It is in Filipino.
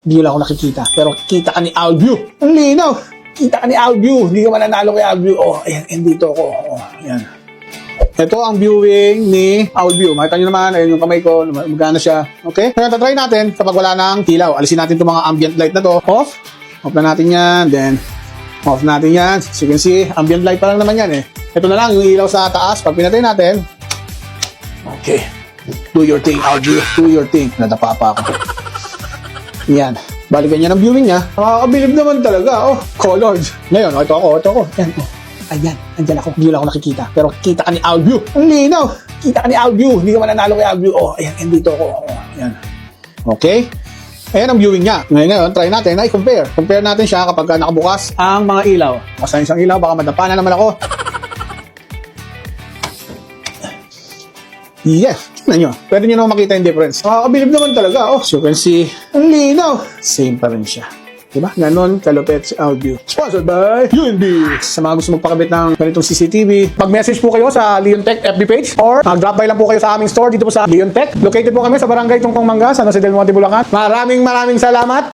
Hindi lang ako nakikita. Pero kita ka ni Alview. Ang linaw. Kita ka ni Alview. Hindi ka mananalo kay Alview. Oh, ayan. And dito ako. Oh, ayan. Ito ang viewing ni Alview. Makita nyo naman, ayun yung kamay ko, magana siya. Okay? Kaya tatry natin kapag wala ng ilaw. Alisin natin itong mga ambient light na to. Off. Off na natin yan. Then, off natin yan. As you can see, ambient light pa lang naman yan eh. Ito na lang, yung ilaw sa taas. Pag pinatay natin, okay. Do your thing, Alview. Do your thing. Nadapa pa ako. Yan. Balikan niya ng viewing niya. Nakakabilib naman talaga. Oh, colored. Ngayon, ito ako. Yan, oh. Ayan, andyan ako. Hindi lang ako nakikita. Pero kita ka ni Alview. Ang linaw. Kita ka ni Alview. Hindi ka mananalo kay Alview. Oh, ayan, and dito ako. Oh, ayan. Okay? Ayan ang viewing niya. Ngayon, try natin na i-compare. Compare natin siya kapag nakabukas ang mga ilaw. Bukasan isang ilaw, baka madapa na naman ako. Yes, tignan nyo. Pwede nyo naman makita yung difference. Nakakabilib naman talaga. Oh, as you can see, ang linaw. Same pa rin siya. Diba? Ganon, kalupit si Alview. Sponsored by UNB. Sa mga gusto magpakabit ng ganitong CCTV, mag-message po kayo sa Leon Tech FB page or mag-drop by lang po kayo sa aming store dito po sa Leon Tech. Located po kami sa Barangay Tungtong Mangga, San Jose del Monte, Bulacan. Maraming salamat.